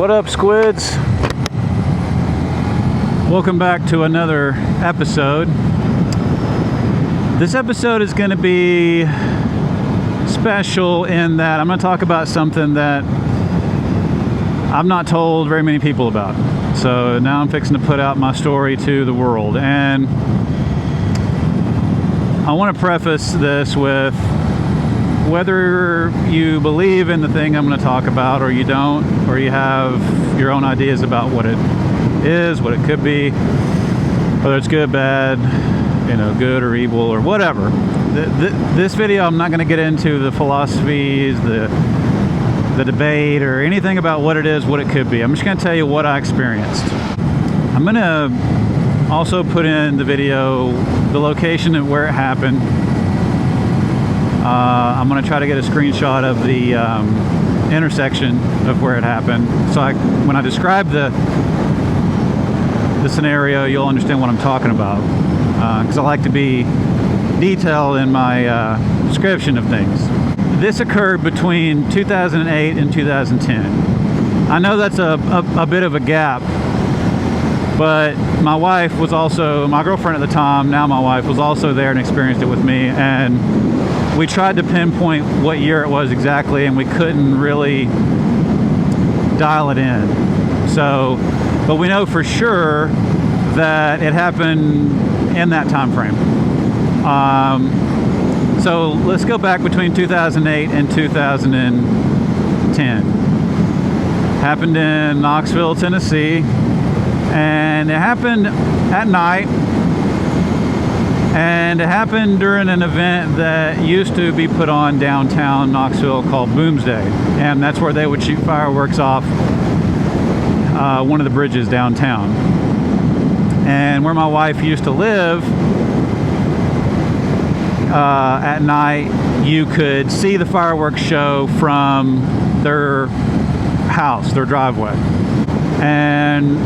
What up, squids? Welcome back to another episode. This episode is going to be special in that I'm going to talk about something that I've not told very many people about. So now I'm fixing to put out my story to the world. And I want to preface this with whether you believe in the thing I'm going to talk about or you don't, or you have your own ideas about what it is, what it could be, whether it's good, bad, good or evil or whatever. This video, I'm not going to get into the philosophies, the debate, or anything about what it is, what it could be. I'm just going to tell you what I experienced. I'm going to also put in the video the location and where it happened. I'm going to try to get a screenshot of the intersection of where it happened. So when I describe the scenario, you'll understand what I'm talking about. Because I like to be detailed in my description of things. This occurred between 2008 and 2010. I know that's a bit of a gap, but my wife was also, my girlfriend at the time, now my wife, was also there and experienced it with me. And we tried to pinpoint what year it was exactly, and we couldn't really dial it in. So, but we know for sure that it happened in that time frame. So let's go back between 2008 and 2010. Happened in Knoxville, Tennessee, and it happened at night. And it happened during an event that used to be put on downtown Knoxville called Boomsday. And that's where they would shoot fireworks off one of the bridges downtown. And where my wife used to live, at night, you could see the fireworks show from their house, their driveway. And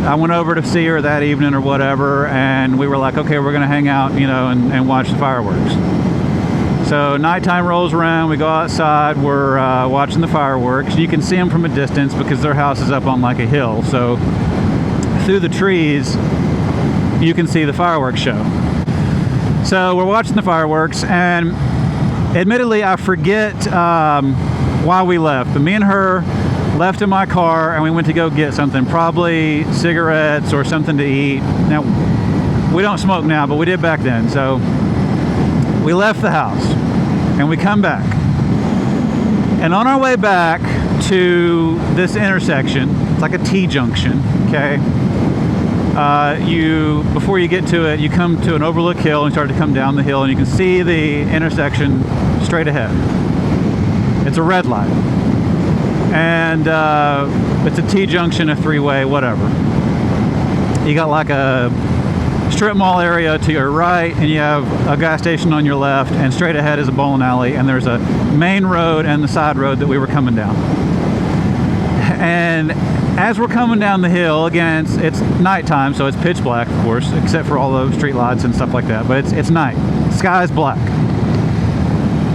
I went over to see her that evening or whatever, and we were like, okay, we're gonna hang out, and watch the fireworks. So nighttime rolls around, we go outside, we're watching the fireworks. You can see them from a distance because their house is up on like a hill. So through the trees, you can see the fireworks show. So we're watching the fireworks, and admittedly, I forget why we left. But me and her left in my car, and we went to go get something, probably cigarettes or something to eat. Now, we don't smoke now, but we did back then. So we left the house, and we come back. And on our way back to this intersection, it's like a T-junction, okay? Before you get to it, you come to an overlook hill and start to come down the hill, and you can see the intersection straight ahead. It's a red light. And it's a T-junction, a three-way, whatever. You got like a strip mall area to your right, and you have a gas station on your left, and straight ahead is a bowling alley, and there's a main road and the side road that we were coming down. And as we're coming down the hill, again, it's nighttime, so it's pitch black, of course, except for all the street lights and stuff like that, but it's night. The sky is black.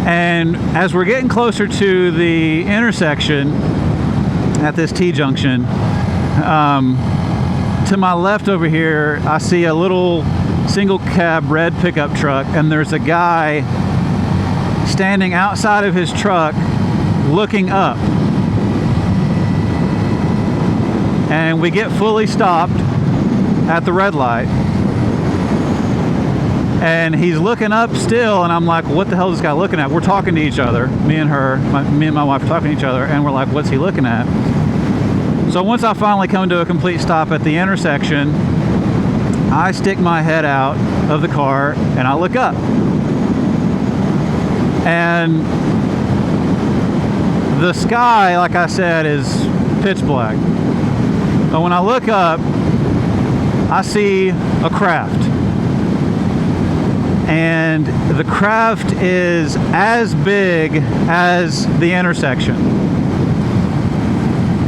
And as we're getting closer to the intersection at this T-junction, to my left over here, I see a little single cab red pickup truck, and there's a guy standing outside of his truck looking up. And we get fully stopped at the red light. And he's looking up still, and I'm like, what the hell is this guy looking at? We're talking to each other, me and my wife are talking to each other, and we're like, what's he looking at? So once I finally come to a complete stop at the intersection, I stick my head out of the car, and I look up. And the sky, like I said, is pitch black. But when I look up, I see a craft. And the craft is as big as the intersection.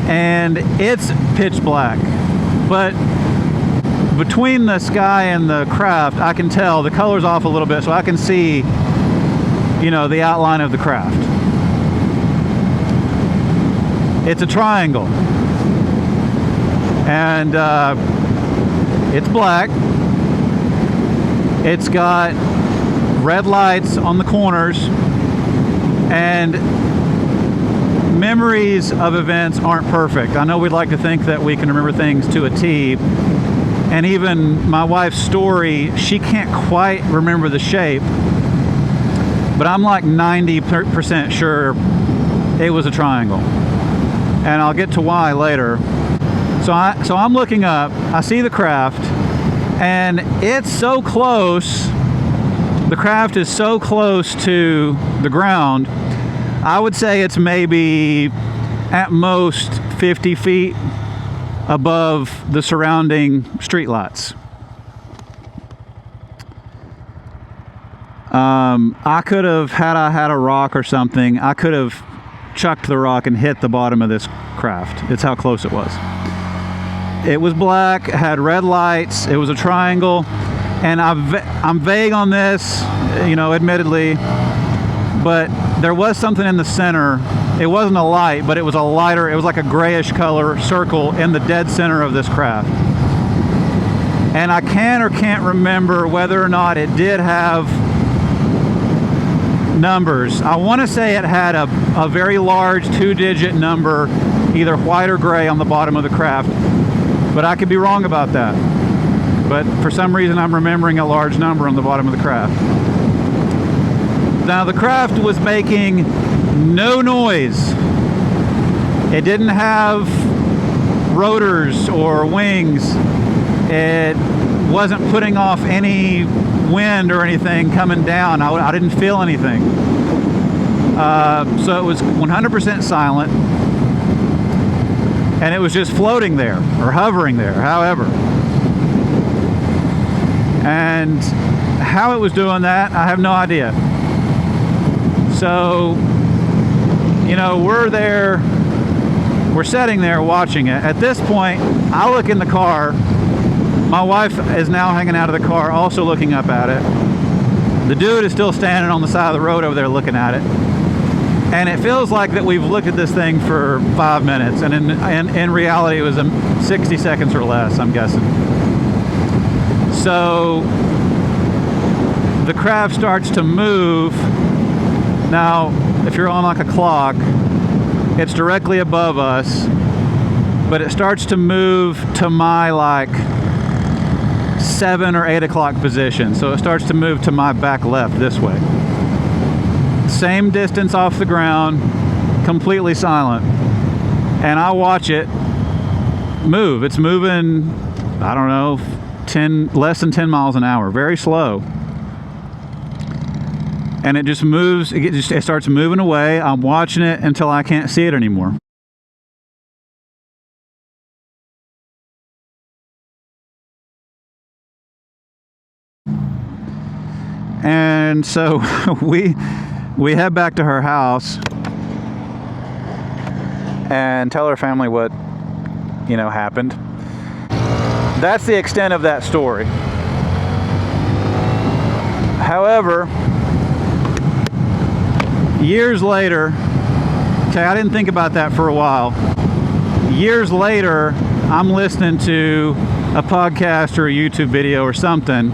And it's pitch black. But between the sky and the craft, I can tell the color's off a little bit, so I can see, the outline of the craft. It's a triangle. And it's black. It's got red lights on the corners, and memories of events aren't perfect. I know we'd like to think that we can remember things to a T, and even my wife's story, she can't quite remember the shape, but I'm like 90% sure it was a triangle, and I'll get to why later. So I'm looking up, I see the craft, and it's so close, the craft is so close to the ground, I would say it's maybe at most 50 feet above the surrounding streetlights. I could have, had I had a rock or something, I could have chucked the rock and hit the bottom of this craft. It's how close it was. It was black, it had red lights, it was a triangle, and I'm vague on this, you know, admittedly, but there was something in the center. It wasn't a light, but it was a lighter, it was like a grayish color circle in the dead center of this craft. And I can or can't remember whether or not it did have numbers. I want to say it had a very large 2-digit number, either white or gray, on the bottom of the craft, but I could be wrong about that. But for some reason I'm remembering a large number on the bottom of the craft. Now the craft was making no noise. It didn't have rotors or wings. It wasn't putting off any wind or anything coming down. I didn't feel anything. So it was 100% silent, and it was just floating there or hovering there, however. And how it was doing that, I have no idea. So, you know, we're sitting there watching it. At this point, I look in the car. My wife is now hanging out of the car, also looking up at it. The dude is still standing on the side of the road over there looking at it. And it feels like that we've looked at this thing for 5 minutes, and in reality it was 60 seconds or less, I'm guessing. So the craft starts to move. Now, if you're on like a clock, it's directly above us, but it starts to move to my like 7 or 8 o'clock position. So it starts to move to my back left this way. Same distance off the ground, completely silent. And I watch it move. It's moving, I don't know, less than 10 miles an hour, very slow. And it just moves, it starts moving away. I'm watching it until I can't see it anymore. And so we head back to her house and tell her family what, you know, happened. That's the extent of that story. However, years later, okay, I didn't think about that for a while. Years later, I'm listening to a podcast or a YouTube video or something,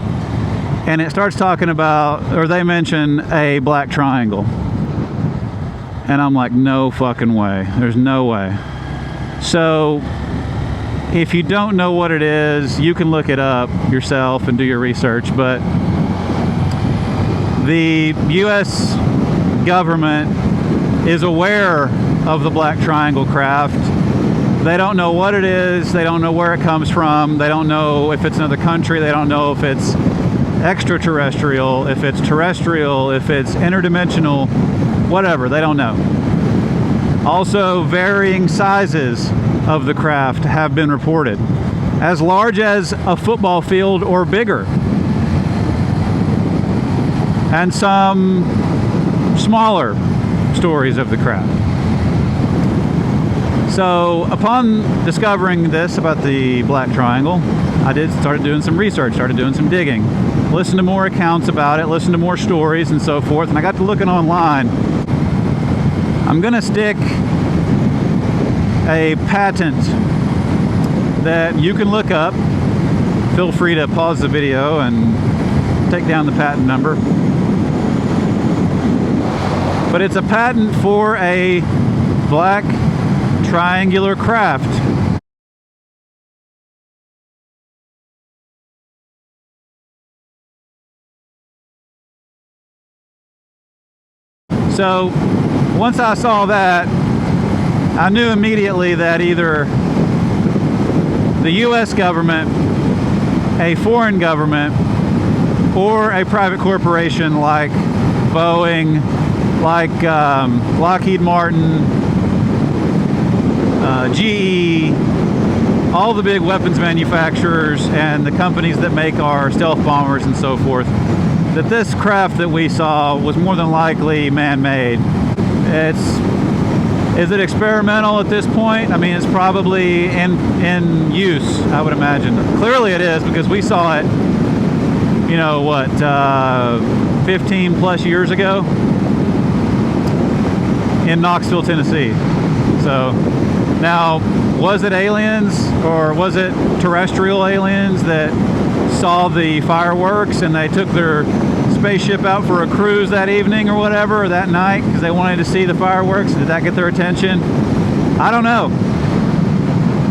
and it starts talking about, or they mention a black triangle. And I'm like, no fucking way. There's no way. So if you don't know what it is, you can look it up yourself and do your research. But the U.S. government is aware of the black triangle craft. They don't know what it is. They don't know where it comes from. They don't know if it's another country. They don't know if it's extraterrestrial, if it's terrestrial, if it's interdimensional, whatever. They don't know. Also, varying sizes of the craft have been reported, as large as a football field or bigger, and some smaller stories of the craft. So upon discovering this about the black triangle, I started doing some research, started doing some digging, listened to more accounts about it, listened to more stories and so forth, and I got to looking online. I'm gonna stick a patent that you can look up. Feel free to pause the video and take down the patent number. But it's a patent for a black triangular craft. So once I saw that, I knew immediately that either the US government, a foreign government, or a private corporation like Boeing, like Lockheed Martin, GE, all the big weapons manufacturers and the companies that make our stealth bombers and so forth, that this craft that we saw was more than likely man-made. Is it experimental at this point? I mean, it's probably in use, I would imagine. Clearly it is, because we saw it, you know, what, 15 plus years ago in Knoxville, Tennessee. So now, was it aliens or was it terrestrial aliens that saw the fireworks and they took their spaceship out for a cruise that evening or whatever, or that night, because they wanted to see the fireworks? Did that get their attention? I don't know.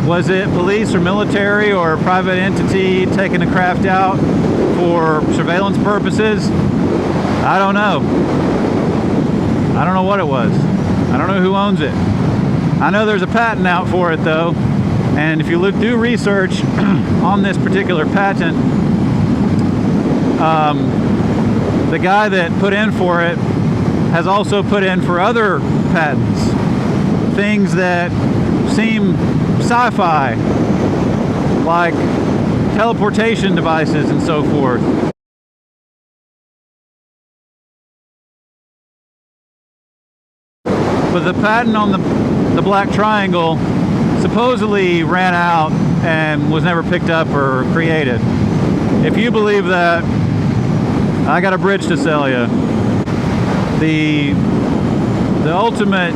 Was it police or military or a private entity taking the craft out for surveillance purposes? I don't know. I don't know what it was. I don't know who owns it. I know there's a patent out for it though, and if you do research on this particular patent, the guy that put in for it has also put in for other patents, things that seem sci-fi, like teleportation devices and so forth. But the patent on the black triangle supposedly ran out and was never picked up or created. If you believe that, I got a bridge to sell you. The ultimate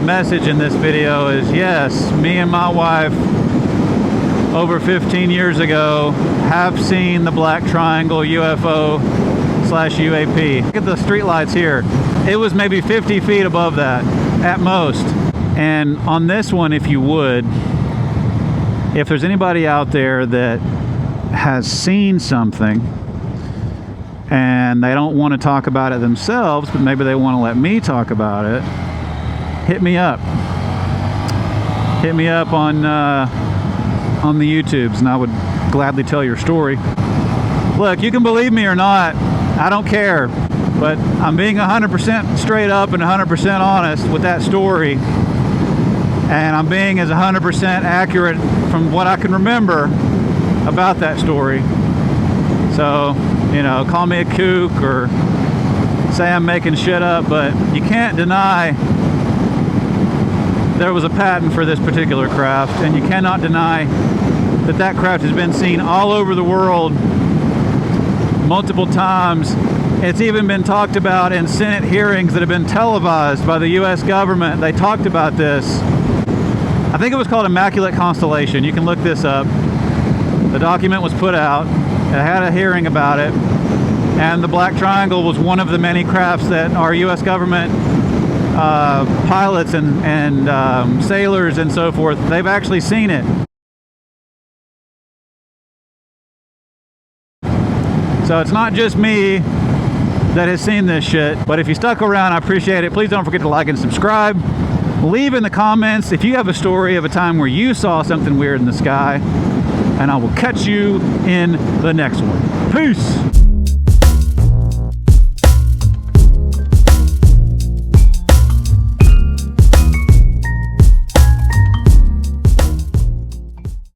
message in this video is, yes, me and my wife over 15 years ago have seen the black triangle UFO / UAP. Look at the street lights here. It was maybe 50 feet above that at most. And on this one, if you would, if there's anybody out there that has seen something and they don't want to talk about it themselves, but maybe they want to let me talk about it, hit me up. Hit me up on the YouTubes, and I would gladly tell your story. Look, you can believe me or not, I don't care, but I'm being 100% straight up and 100% honest with that story, and I'm being as 100% accurate from what I can remember about that story. So, you know, call me a kook or say I'm making shit up, but you can't deny there was a patent for this particular craft, and you cannot deny that that craft has been seen all over the world multiple times. It's even been talked about in Senate hearings that have been televised by the US government. They talked about this. I think it was called Immaculate Constellation. You can look this up. The document was put out. It had a hearing about it. And the Black Triangle was one of the many crafts that our US government pilots and sailors and so forth, they've actually seen it. So it's not just me that has seen this shit, but if you stuck around, I appreciate it. Please don't forget to like and subscribe. Leave in the comments if you have a story of a time where you saw something weird in the sky, and I will catch you in the next one. Peace!